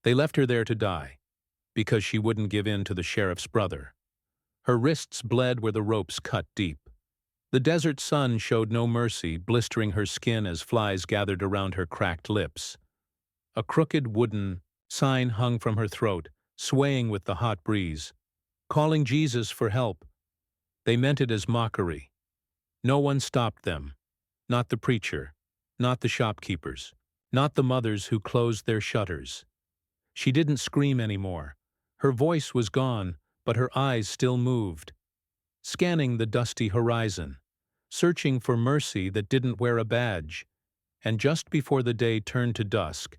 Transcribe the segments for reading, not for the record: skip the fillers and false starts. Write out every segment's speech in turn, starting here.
They left her there to die, because she wouldn't give in to the sheriff's brother. Her wrists bled where the ropes cut deep. The desert sun showed no mercy, blistering her skin as flies gathered around her cracked lips. A crooked wooden sign hung from her throat, swaying with the hot breeze, calling Jesus for help. They meant it as mockery. No one stopped them. Not the preacher, not the shopkeepers, not the mothers who closed their shutters. She didn't scream anymore. Her voice was gone, but her eyes still moved, scanning the dusty horizon, searching for mercy that didn't wear a badge. And just before the day turned to dusk,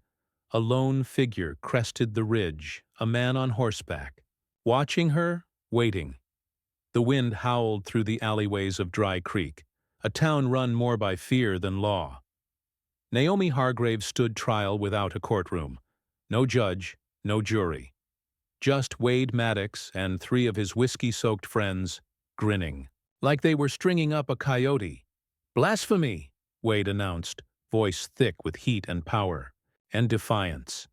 a lone figure crested the ridge, a man on horseback. Watching her, waiting. The wind howled through the alleyways of Dry Creek, a town run more by fear than law. Naomi Hargrave stood trial without a courtroom. No judge, no jury. Just Wade Maddox and 3 of his whiskey-soaked friends, grinning, like they were stringing up a coyote. "Blasphemy," Wade announced, voice thick with heat and power, and defiance.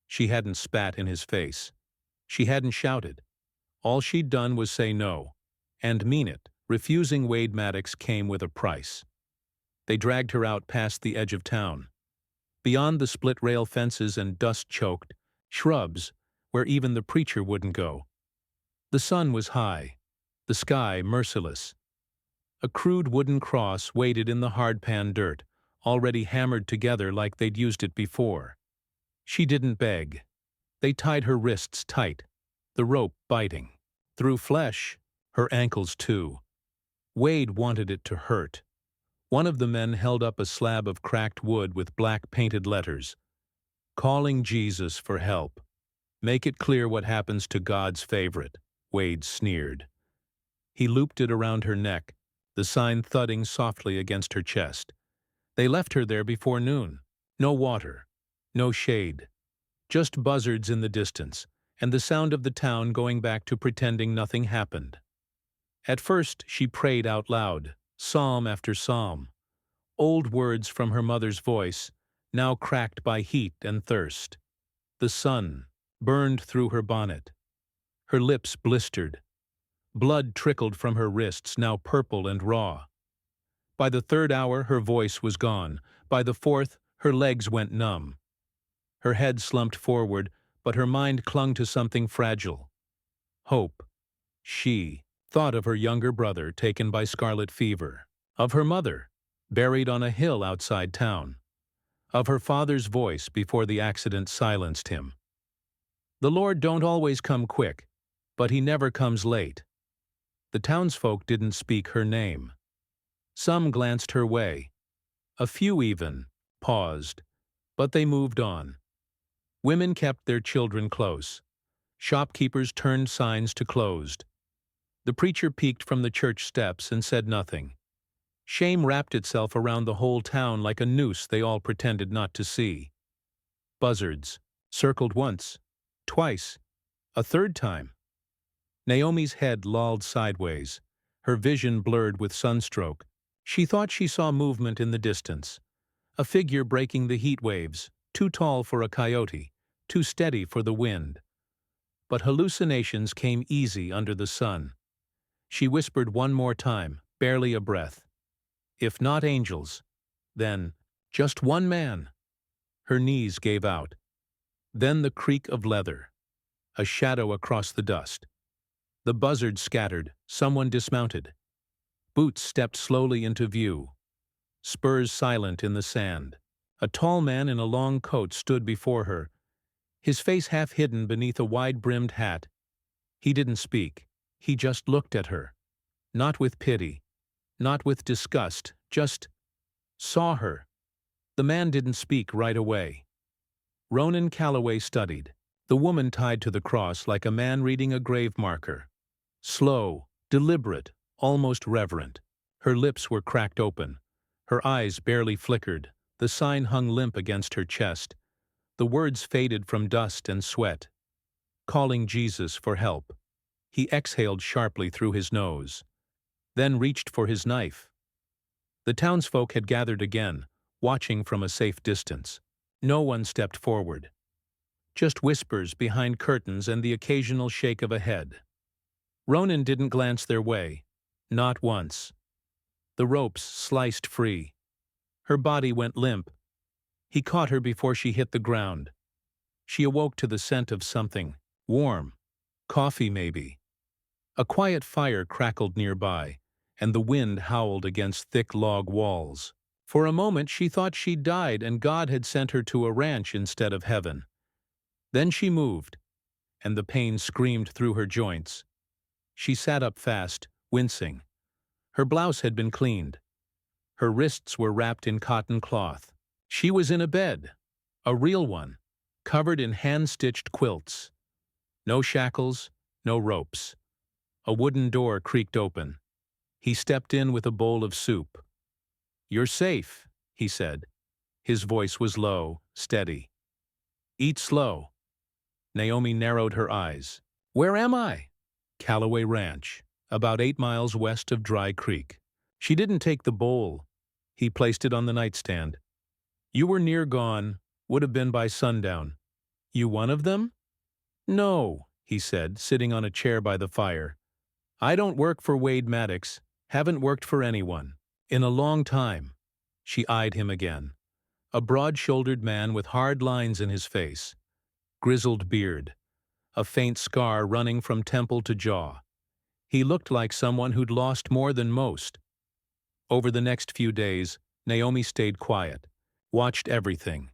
She hadn't spat in his face. She hadn't shouted. All she'd done was say no, and mean it. Refusing Wade Maddox came with a price. They dragged her out past the edge of town, beyond the split-rail fences and dust-choked shrubs where even the preacher wouldn't go. The sun was high, the sky merciless. A crude wooden cross waited in the hard-pan dirt, already hammered together like they'd used it before. She didn't beg. They tied her wrists tight, the rope biting. Through flesh, her ankles too. Wade wanted it to hurt. One of the men held up a slab of cracked wood with black painted letters, "Calling Jesus for help. Make it clear what happens to God's favorite," Wade sneered. He looped it around her neck, the sign thudding softly against her chest. They left her there before noon. No water, no shade. Just buzzards in the distance, and the sound of the town going back to pretending nothing happened. At first she prayed out loud, psalm after psalm. Old words from her mother's voice, now cracked by heat and thirst. The sun burned through her bonnet. Her lips blistered. Blood trickled from her wrists, now purple and raw. By the 3rd hour, her voice was gone. By the 4th, her legs went numb. Her head slumped forward, but her mind clung to something fragile. Hope. She thought of her younger brother taken by scarlet fever, of her mother, buried on a hill outside town, of her father's voice before the accident silenced him. The Lord don't always come quick, but he never comes late. The townsfolk didn't speak her name. Some glanced her way. A few even paused, but they moved on. Women kept their children close. Shopkeepers turned signs to closed. The preacher peeked from the church steps and said nothing. Shame wrapped itself around the whole town like a noose they all pretended not to see. Buzzards circled once, twice, a 3rd time. Naomi's head lolled sideways, her vision blurred with sunstroke. She thought she saw movement in the distance, a figure breaking the heat waves, too tall for a coyote, too steady for the wind. But hallucinations came easy under the sun. She whispered one more time, barely a breath. If not angels, then just one man. Her knees gave out. Then the creak of leather, a shadow across the dust. The buzzards scattered, someone dismounted. Boots stepped slowly into view, spurs silent in the sand. A tall man in a long coat stood before her, his face half hidden beneath a wide-brimmed hat. He didn't speak. He just looked at her. Not with pity, not with disgust, just saw her. The man didn't speak right away. Ronan Calloway studied, the woman tied to the cross like a man reading a grave marker. Slow, deliberate, almost reverent. Her lips were cracked open. Her eyes barely flickered. The sign hung limp against her chest. The words faded from dust and sweat. Calling Jesus for help. He exhaled sharply through his nose, then reached for his knife. The townsfolk had gathered again, watching from a safe distance. No one stepped forward. just whispers behind curtains and the occasional shake of a head. Ronan didn't glance their way, not once. The ropes sliced free. Her body went limp. He caught her before she hit the ground. She awoke to the scent of something, warm, coffee maybe. A quiet fire crackled nearby, and the wind howled against thick log walls. For a moment she thought she'd died and God had sent her to a ranch instead of heaven. Then she moved, and the pain screamed through her joints. She sat up fast, wincing. Her blouse had been cleaned. Her wrists were wrapped in cotton cloth. She was in a bed, a real one, covered in hand-stitched quilts. No shackles, no ropes. A wooden door creaked open. He stepped in with a bowl of soup. "You're safe," he said. His voice was low, steady. "Eat slow." Naomi narrowed her eyes. "Where am I?" "Callaway Ranch, about 8 miles west of Dry Creek." She didn't take the bowl. He placed it on the nightstand. "You were near gone, would have been by sundown." "You one of them?" "No," he said, sitting on a chair by the fire. "I don't work for Wade Maddox, haven't worked for anyone. In a long time." She eyed him again. A broad-shouldered man with hard lines in his face. Grizzled beard. A faint scar running from temple to jaw. He looked like someone who'd lost more than most. Over the next few days, Naomi stayed quiet, watched everything.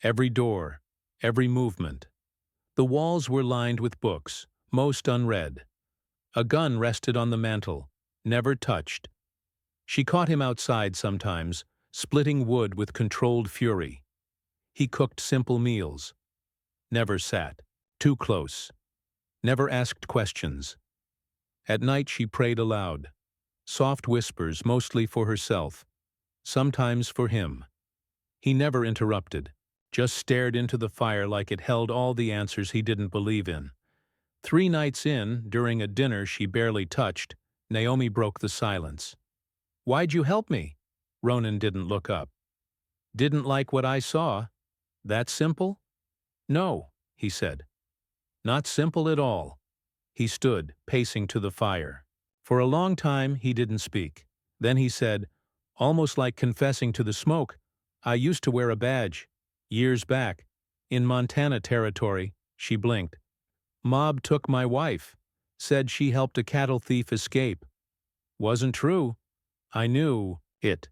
Every door, every movement. The walls were lined with books, most unread. A gun rested on the mantel, never touched. She caught him outside sometimes, splitting wood with controlled fury. He cooked simple meals. Never sat. Too close. Never asked questions. At night she prayed aloud. Soft whispers, mostly for herself. Sometimes for him. He never interrupted, just stared into the fire like it held all the answers he didn't believe in. 3 nights in, during a dinner she barely touched, Naomi broke the silence. "Why'd you help me?" Ronan didn't look up. "Didn't like what I saw? That simple?" "No," he said. "Not simple at all." He stood, pacing to the fire. For a long time he didn't speak. Then he said, almost like confessing to the smoke, "I used to wear a badge. Years back. In Montana territory." She blinked. "Mob took my wife. Said she helped a cattle thief escape. Wasn't true. I knew it.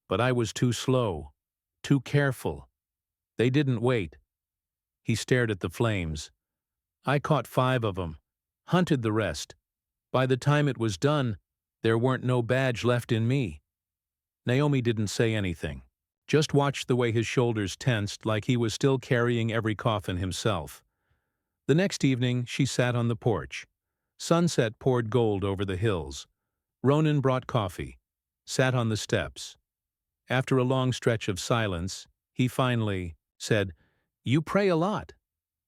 But I was too slow. Too careful. They didn't wait." He stared at the flames. "I caught 5 of 'em. Hunted the rest. By the time it was done, there weren't no badge left in me." Naomi didn't say anything. Just watched the way his shoulders tensed like he was still carrying every coffin himself. The next evening she sat on the porch. Sunset poured gold over the hills. Ronan brought coffee. Sat on the steps. After a long stretch of silence, he finally said, "You pray a lot."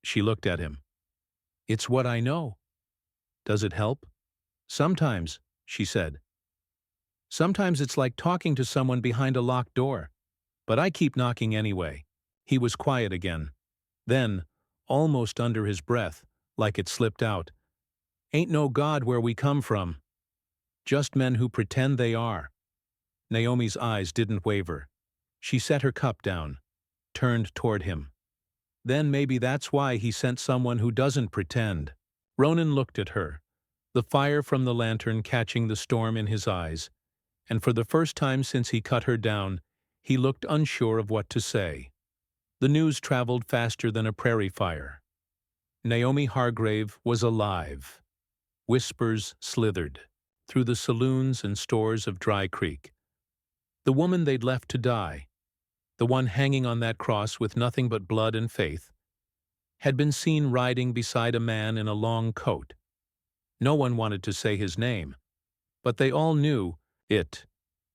She looked at him. "It's what I know." "Does it help?" "Sometimes," she said. "Sometimes it's like talking to someone behind a locked door. But I keep knocking anyway." He was quiet again. Then, almost under his breath, like it slipped out, "Ain't no God where we come from. Just men who pretend they are." Naomi's eyes didn't waver. She set her cup down, turned toward him. "Then maybe that's why he sent someone who doesn't pretend." Ronan looked at her, the fire from the lantern catching the storm in his eyes, and for the first time since he cut her down, he looked unsure of what to say. The news traveled faster than a prairie fire. Naomi Hargrave was alive. Whispers slithered through the saloons and stores of Dry Creek. The woman they'd left to die, the one hanging on that cross with nothing but blood and faith, had been seen riding beside a man in a long coat. No one wanted to say his name, but they all knew it.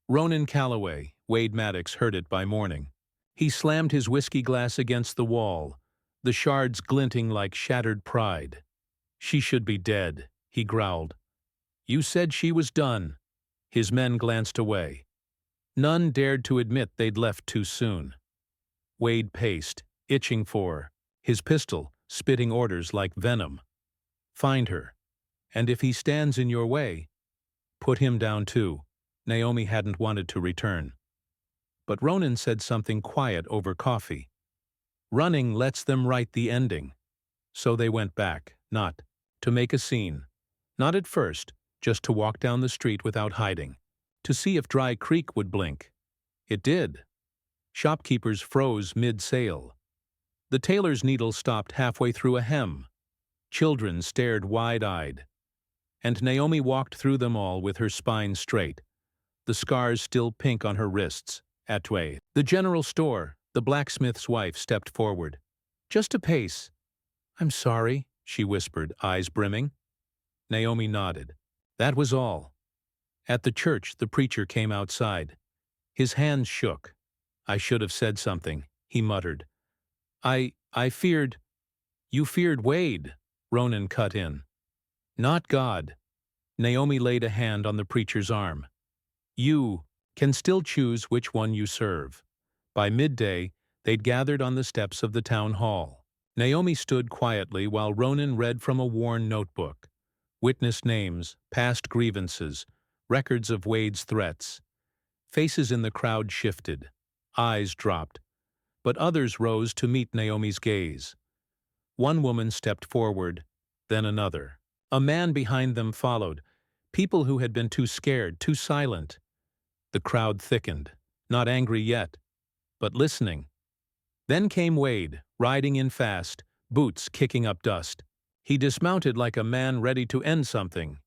Ronan Callaway. Wade Maddox heard it by morning. He slammed his whiskey glass against the wall, the shards glinting like shattered pride. "She should be dead," he growled. "You said she was done." His men glanced away. None dared to admit they'd left too soon. Wade paced, itching for his pistol spitting orders like venom. Find her, and if he stands in your way, put him down too. Naomi hadn't wanted to return. But Ronan said something quiet over coffee. Running lets them write the ending. So they went back, not to make a scene. Not at first, just to walk down the street without hiding. To see if Dry Creek would blink. It did. Shopkeepers froze mid-sale. The tailor's needle stopped halfway through a hem. Children stared wide-eyed. And Naomi walked through them all with her spine straight, the scars still pink on her wrists. Atway. The general store, the blacksmith's wife stepped forward. Just a pace. I'm sorry, she whispered, eyes brimming. Naomi nodded. That was all. At the church, the preacher came outside. His hands shook. I should have said something, he muttered. I feared. You feared Wade, Ronan cut in. Not God. Naomi laid a hand on the preacher's arm. You can still choose which one you serve. By midday, they'd gathered on the steps of the town hall. Naomi stood quietly while Ronan read from a worn notebook. Witness names, past grievances, records of Wade's threats. Faces in the crowd shifted. Eyes dropped. But others rose to meet Naomi's gaze. One woman stepped forward, then another. A man behind them followed. People who had been too scared, too silent. The crowd thickened, not angry yet, but listening. Then came Wade, riding in fast, boots kicking up dust. He dismounted like a man ready to end something.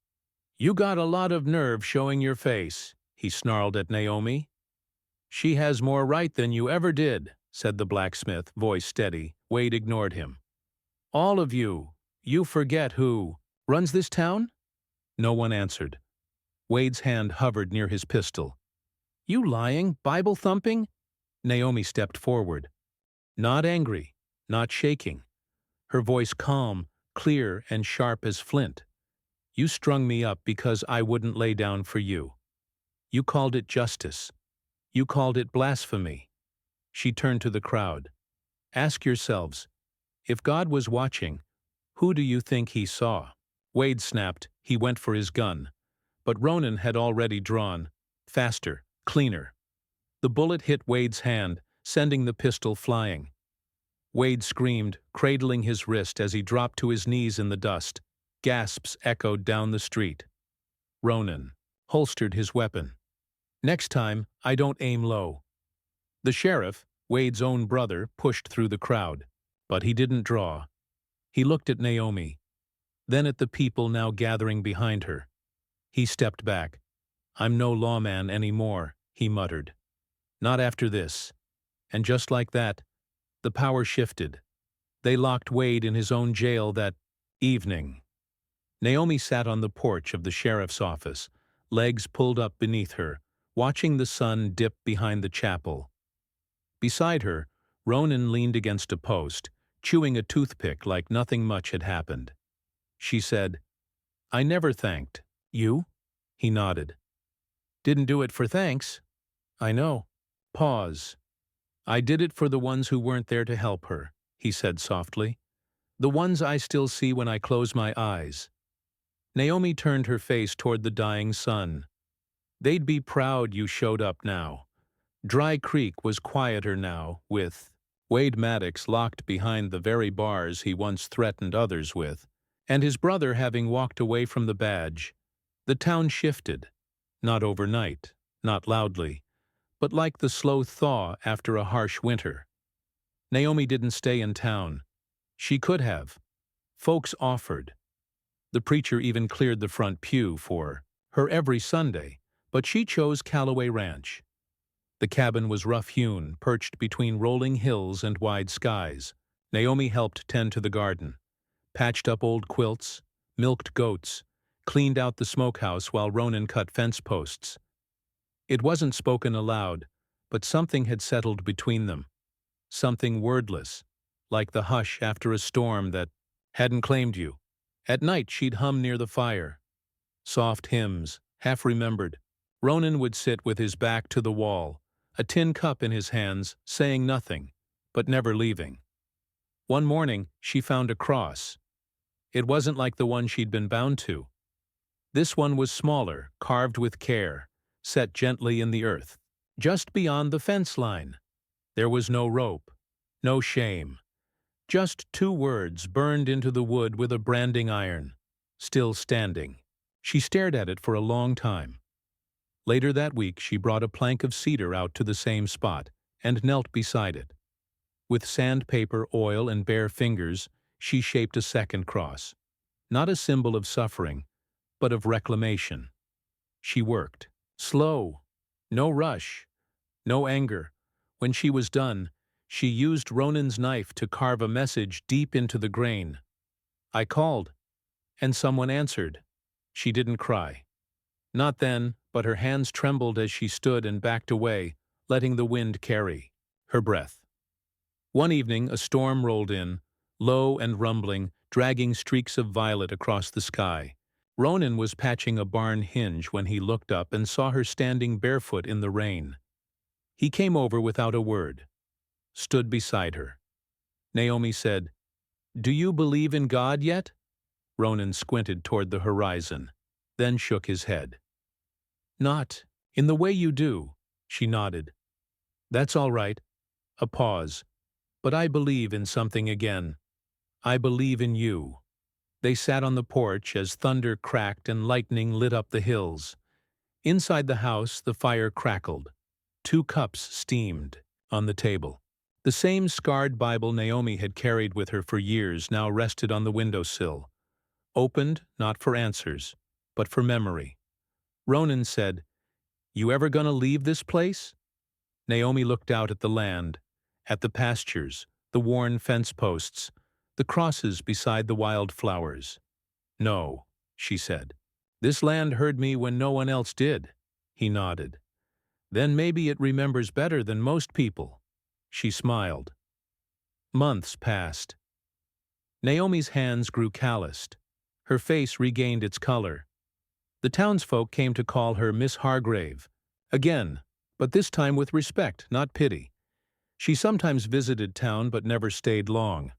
You got a lot of nerve showing your face, he snarled at Naomi. She has more right than you ever did, said the blacksmith, voice steady. Wade ignored him. All of you, you forget who runs this town? No one answered. Wade's hand hovered near his pistol. You lying, Bible-thumping? Naomi stepped forward. Not angry, not shaking. Her voice calm, clear, and sharp as flint. You strung me up because I wouldn't lay down for you. You called it justice. You called it blasphemy. She turned to the crowd. Ask yourselves, if God was watching, who do you think he saw? Wade snapped. He went for his gun. But Ronan had already drawn. Faster, cleaner. The bullet hit Wade's hand, sending the pistol flying. Wade screamed, cradling his wrist as he dropped to his knees in the dust. Gasps echoed down the street. Ronan holstered his weapon. Next time, I don't aim low. The sheriff, Wade's own brother, pushed through the crowd. But he didn't draw. He looked at Naomi, then at the people now gathering behind her. He stepped back. I'm no lawman anymore, he muttered. Not after this. And just like that, the power shifted. They locked Wade in his own jail that evening. Naomi sat on the porch of the sheriff's office, legs pulled up beneath her, watching the sun dip behind the chapel. Beside her, Ronan leaned against a post, chewing a toothpick like nothing much had happened. She said, I never thanked. You? He nodded. Didn't do it for thanks. I know. Pause. I did it for the ones who weren't there to help her, he said softly. The ones I still see when I close my eyes. Naomi turned her face toward the dying sun. They'd be proud you showed up now. Dry Creek was quieter now, with Wade Maddox locked behind the very bars he once threatened others with, and his brother having walked away from the badge. The town shifted. Not overnight, not loudly, but like the slow thaw after a harsh winter. Naomi didn't stay in town. She could have. Folks offered. The preacher even cleared the front pew for her every Sunday, but she chose Callaway Ranch. The cabin was rough-hewn, perched between rolling hills and wide skies. Naomi helped tend to the garden, patched up old quilts, milked goats, cleaned out the smokehouse while Ronan cut fence posts. It wasn't spoken aloud, but something had settled between them. Something wordless, like the hush after a storm that hadn't claimed you. At night she'd hum near the fire. Soft hymns, half-remembered. Ronan would sit with his back to the wall, a tin cup in his hands, saying nothing, but never leaving. One morning, she found a cross. It wasn't like the one she'd been bound to. This one was smaller, carved with care, set gently in the earth, just beyond the fence line. There was no rope, no shame, just two words burned into the wood with a branding iron, still standing. She stared at it for a long time. Later that week, she brought a plank of cedar out to the same spot and knelt beside it. With sandpaper, oil, and bare fingers, she shaped a second cross, not a symbol of suffering, but of reclamation. She worked, slow, no rush, no anger. When she was done, she used Ronan's knife to carve a message deep into the grain. I called, and someone answered. She didn't cry. Not then, but her hands trembled as she stood and backed away, letting the wind carry her breath. One evening, a storm rolled in, low and rumbling, dragging streaks of violet across the sky. Ronan was patching a barn hinge when he looked up and saw her standing barefoot in the rain. He came over without a word, stood beside her. Naomi said, "Do you believe in God yet?" Ronan squinted toward the horizon, then shook his head. "Not in the way you do," she nodded. "That's all right." A pause. "But I believe in something again. I believe in you." They sat on the porch as thunder cracked and lightning lit up the hills. Inside the house, the fire crackled. 2 cups steamed on the table. The same scarred Bible Naomi had carried with her for years now rested on the windowsill, opened not for answers, but for memory. Ronan said, "You ever gonna leave this place?" Naomi looked out at the land, at the pastures, the worn fence posts, the crosses beside the wild flowers. "No," she said. "This land heard me when no one else did." He nodded. "Then maybe it remembers better than most people." She smiled. Months passed. Naomi's hands grew calloused. Her face regained its color. The townsfolk came to call her Miss Hargrave. Again, but this time with respect, not pity. She sometimes visited town but never stayed long.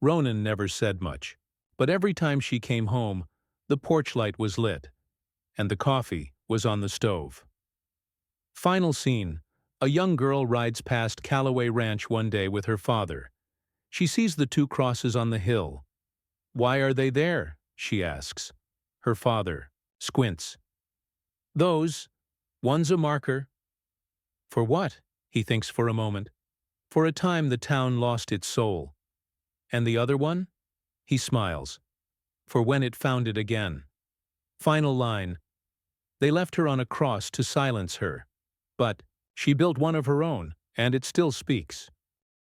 Ronan never said much, but every time she came home, the porch light was lit, and the coffee was on the stove. Final scene. A young girl rides past Callaway Ranch one day with her father. She sees the 2 crosses on the hill. "Why are they there?" she asks. Her father squints. One's a marker." "For what?" He thinks for a moment. "For a time the town lost its soul." "And the other one?" He smiles. "For when it found it again." Final line. They left her on a cross to silence her. But she built one of her own, and it still speaks.